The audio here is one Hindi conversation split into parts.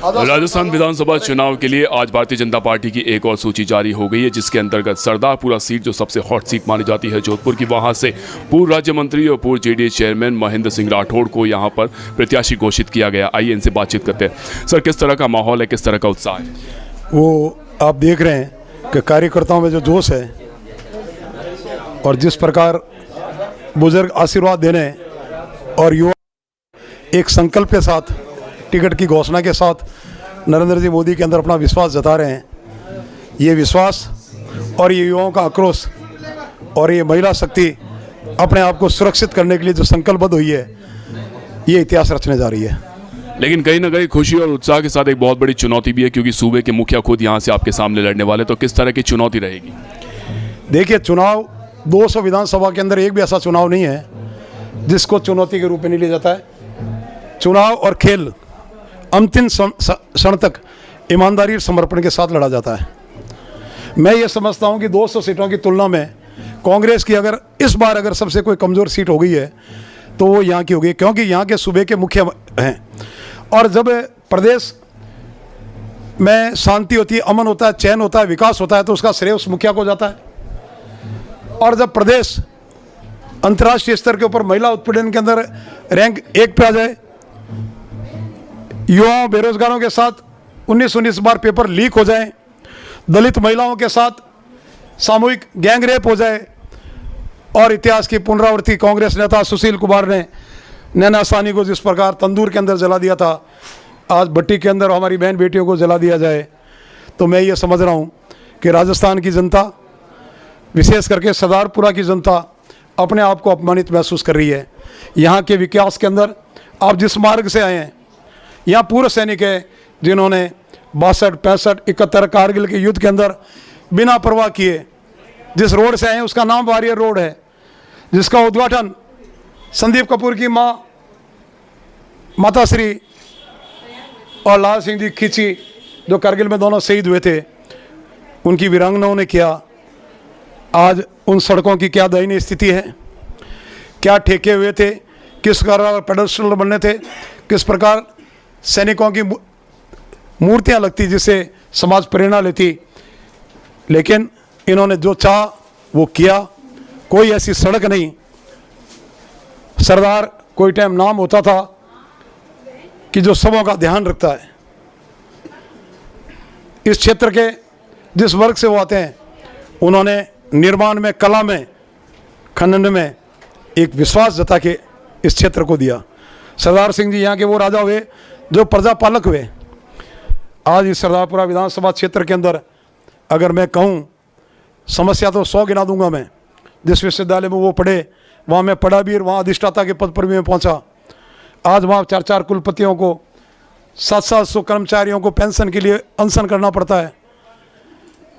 राजस्थान विधानसभा चुनाव के लिए आज भारतीय जनता पार्टी की एक और सूची जारी हो गई है, जिसके अंतर्गत सरदारपुरा सीट जो सबसे हॉट सीट मानी जाती है जोधपुर की, वहां से पूर्व राज्य मंत्री और पूर्व जेडीए चेयरमैन महेंद्र सिंह राठौड़ को यहां पर प्रत्याशी घोषित किया गया। आइए इनसे बातचीत करते हैं। सर, किस तरह का माहौल है, किस तरह का उत्साह है? वो आप देख रहे हैं कि कार्यकर्ताओं में जो जोश है और जिस प्रकार बुजुर्ग आशीर्वाद देने और युवा एक संकल्प के साथ, टिकट की घोषणा के साथ नरेंद्र जी मोदी के अंदर अपना विश्वास जता रहे हैं। ये विश्वास और ये युवाओं का आक्रोश और ये महिला शक्ति अपने आप को सुरक्षित करने के लिए जो संकल्पबद्ध हुई है, ये इतिहास रचने जा रही है। लेकिन कहीं ना कहीं खुशी और उत्साह के साथ एक बहुत बड़ी चुनौती भी है, क्योंकि सूबे के मुखिया खुद यहाँ से आपके सामने लड़ने वाले। तो किस तरह की चुनौती रहेगी? देखिए, चुनाव 200 विधानसभा के अंदर एक भी ऐसा चुनाव नहीं है जिसको चुनौती के रूप में नहीं लिया जाता है। चुनाव और खेल अंतिम क्षण तक ईमानदारी और समर्पण के साथ लड़ा जाता है। मैं ये समझता हूँ कि 200 सीटों की तुलना में कांग्रेस की अगर इस बार सबसे कोई कमज़ोर सीट हो गई है तो वो यहाँ की हो गई, क्योंकि यहाँ के सूबे के मुखिया हैं। और जब प्रदेश में शांति होती है, अमन होता है, चैन होता है, विकास होता है, तो उसका श्रेय उस मुखिया को जाता है। और जब प्रदेश अंतर्राष्ट्रीय स्तर के ऊपर महिला उत्पीड़न के अंदर रैंक 1 पे आ जाए, युवाओं बेरोजगारों के साथ 19 बार पेपर लीक हो जाए, दलित महिलाओं के साथ सामूहिक गैंग रेप हो जाए, और इतिहास की पुनरावृत्ति कांग्रेस नेता सुशील कुमार ने नैना सानी को जिस प्रकार तंदूर के अंदर जला दिया था, आज भट्टी के अंदर हमारी बहन बेटियों को जला दिया जाए, तो मैं ये समझ रहा हूँ कि राजस्थान की जनता, विशेष करके सरदारपुरा की जनता अपने आप को अपमानित महसूस कर रही है। यहाँ के विकास के अंदर आप जिस मार्ग से आए हैं, यहाँ पूर्व सैनिक है जिन्होंने 62, 65, 71 कारगिल के युद्ध के अंदर बिना परवाह किए जिस रोड से आए हैं, उसका नाम वॉरियर रोड है, जिसका उद्घाटन संदीप कपूर की माँ माता श्री और लाल सिंह जी खींची, जो कारगिल में दोनों शहीद हुए थे, उनकी वीरांगनाओं ने किया। आज उन सड़कों की क्या दयनीय स्थिति है, क्या ठेके हुए थे, किस प्रकार पेडेस्ट्रियल बनने थे, किस प्रकार सैनिकों की मूर्तियां लगती जिससे समाज प्रेरणा लेती। लेकिन इन्होंने जो चाहा वो किया। कोई ऐसी सड़क नहीं, सरदार कोई टाइम नाम होता था कि जो सबों का ध्यान रखता है। इस क्षेत्र के जिस वर्ग से वो आते हैं, उन्होंने निर्माण में, कला में, खनन में एक विश्वास जता के इस क्षेत्र को दिया। सरदार सिंह जी यहाँ के वो राजा हुए जो प्रजापालक हुए। आज इस सरदारपुरा विधानसभा क्षेत्र के अंदर अगर मैं कहूँ, समस्या तो 100 गिना दूंगा मैं। जिस विश्वविद्यालय में वो पढ़े, वहाँ मैं पढ़ा भी और वहाँ अधिष्ठाता के पद पर भी मैं पहुँचा। आज वहाँ 4-4 कुलपतियों को, 700 कर्मचारियों को पेंशन के लिए अनशन करना पड़ता है।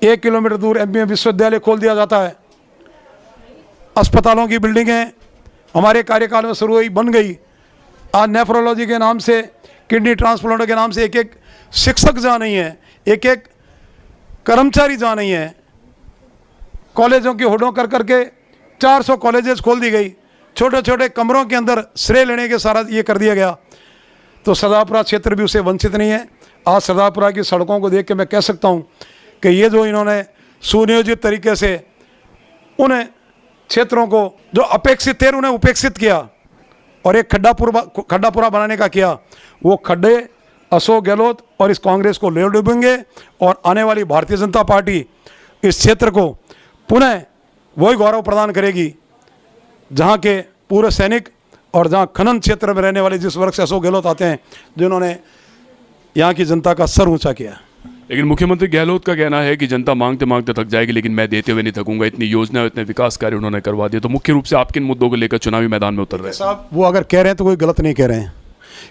1 किलोमीटर दूर एमबीए विश्वविद्यालय खोल दिया जाता है। अस्पतालों की बिल्डिंगें हमारे कार्यकाल में शुरू हुई, बन गई। आज नेफ्रोलॉजी के नाम से, किडनी ट्रांसप्लांट के नाम से एक एक शिक्षक जहाँ नहीं है, एक एक कर्मचारी जहाँ नहीं है। कॉलेजों की होड़ों कर करके 400 कॉलेजेस खोल दी गई। छोटे छोटे कमरों के अंदर श्रेय लेने के सारा ये कर दिया गया। तो सरदारपुरा क्षेत्र भी उसे वंचित नहीं है। आज सरदारपुरा की सड़कों को देख के मैं कह सकता हूँ कि ये जो इन्होंने सुनियोजित तरीके से उन क्षेत्रों को जो अपेक्षित थे उन्हें उपेक्षित किया और एक खड्डापुरा बनाने का किया, वो खड्डे अशोक गहलोत और इस कांग्रेस को ले डूबेंगे। और आने वाली भारतीय जनता पार्टी इस क्षेत्र को पुनः वही गौरव प्रदान करेगी जहाँ के पूर्व सैनिक और जहाँ खनन क्षेत्र में रहने वाले जिस वर्ग से अशोक गहलोत आते हैं, जिन्होंने यहाँ की जनता का सर ऊंचा किया। लेकिन मुख्यमंत्री गहलोत का कहना है कि जनता मांगते मांगते थक जाएगी, लेकिन मैं देते हुए नहीं थकूंगा। इतनी योजना, इतने विकास कार्य उन्होंने करवा दिए। तो मुख्य रूप से आप किन मुद्दों को लेकर चुनावी मैदान में उतर रहे हैं? साहब, वो अगर कह रहे हैं तो कोई गलत नहीं कह रहे हैं,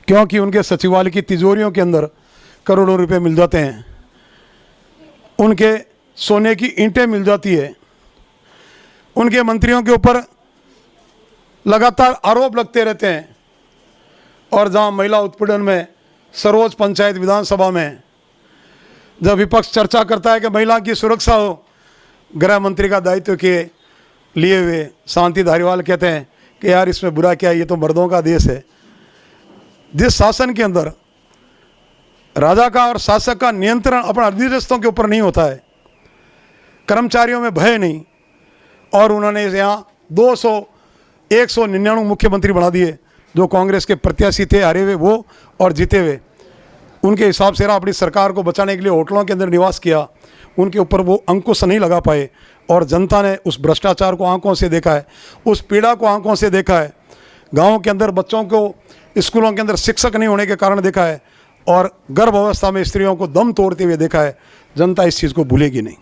क्योंकि उनके सचिवालय की तिजोरियों के अंदर करोड़ों रुपए मिल जाते हैं, उनके सोने की ईंटें मिल जाती है, उनके मंत्रियों के ऊपर लगातार आरोप लगते रहते हैं। और जहाँ महिला उत्पीड़न में सर्वोच्च पंचायत विधानसभा में जब विपक्ष चर्चा करता है कि महिला की सुरक्षा हो, गृह मंत्री का दायित्व के लिए हुए शांति धारीवाल कहते हैं कि यार इसमें बुरा क्या है, ये तो मर्दों का देश है। जिस शासन के अंदर राजा का और शासक का नियंत्रण अपने अधीनस्थों के ऊपर नहीं होता है, कर्मचारियों में भय नहीं, और उन्होंने यहाँ 199 मुख्यमंत्री बना दिए जो कांग्रेस के प्रत्याशी थे, हारे हुए वो और जीते हुए। उनके हिसाब से अपनी सरकार को बचाने के लिए होटलों के अंदर निवास किया, उनके ऊपर वो अंकुश नहीं लगा पाए, और जनता ने उस भ्रष्टाचार को आंखों से देखा है, उस पीड़ा को आंखों से देखा है, गाँव के अंदर बच्चों को स्कूलों के अंदर शिक्षक नहीं होने के कारण देखा है, और गर्भ अवस्था में स्त्रियों को दम तोड़ते हुए देखा है। जनता इस चीज़ को भूलेगी नहीं।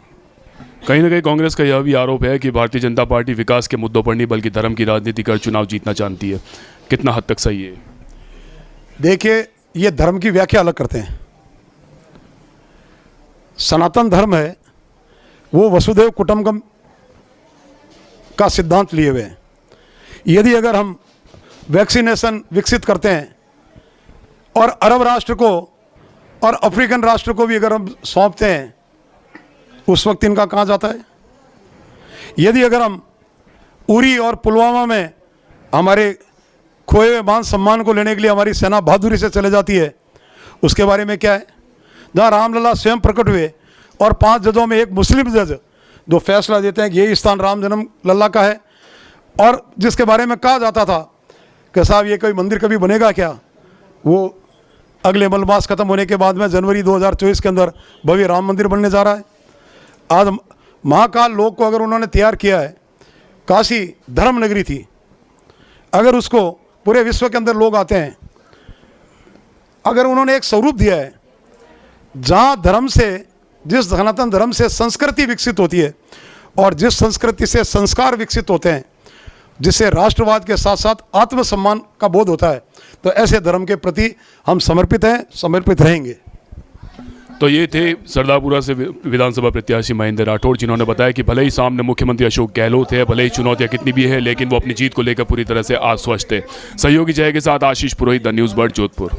कहीं ना कहीं कांग्रेस का यह भी आरोप है कि भारतीय जनता पार्टी विकास के मुद्दों पर नहीं बल्कि धर्म की राजनीति कर चुनाव जीतना चाहती है। कितना हद तक सही है? देखिए, ये धर्म की व्याख्या अलग करते हैं। सनातन धर्म है वो वसुधैव कुटुंबकम का सिद्धांत लिए हुए हैं। यदि अगर हम वैक्सीनेशन विकसित करते हैं और अरब राष्ट्र को और अफ्रीकन राष्ट्र को भी अगर हम सौंपते हैं, उस वक्त इनका कहाँ जाता है? यदि अगर हम उरी और पुलवामा में हमारे खोए हुए मान सम्मान को लेने के लिए हमारी सेना बहादुरी से चले जाती है, उसके बारे में क्या है? जहाँ रामलला स्वयं प्रकट हुए और 5 जजों में एक मुस्लिम जज जो फैसला देते हैं कि ये स्थान राम जन्म लल्ला का है, और जिसके बारे में कहा जाता था कि साहब ये कोई मंदिर कभी बनेगा क्या, वो अगले मलमास खत्म होने के बाद में जनवरी 2024 के अंदर भव्य राम मंदिर बनने जा रहा है। आज महाकाल लोक को अगर उन्होंने तैयार किया है, काशी धर्म नगरी थी, अगर उसको पूरे विश्व के अंदर लोग आते हैं, अगर उन्होंने एक स्वरूप दिया है जहाँ धर्म से, जिस सनातन धर्म से संस्कृति विकसित होती है और जिस संस्कृति से संस्कार विकसित होते हैं, जिससे राष्ट्रवाद के साथ साथ आत्मसम्मान का बोध होता है, तो ऐसे धर्म के प्रति हम समर्पित हैं, समर्पित रहेंगे। तो ये थे सरदारपुरा से विधानसभा प्रत्याशी महेंद्र राठौड़, जिन्होंने बताया कि भले ही सामने मुख्यमंत्री अशोक गहलोत है, भले ही चुनौतियां कितनी भी है, लेकिन वो अपनी जीत को लेकर पूरी तरह से आश्वस्त है। सहयोगी जय के साथ आशीष पुरोहित, द न्यूज़ बर्ड, जोधपुर।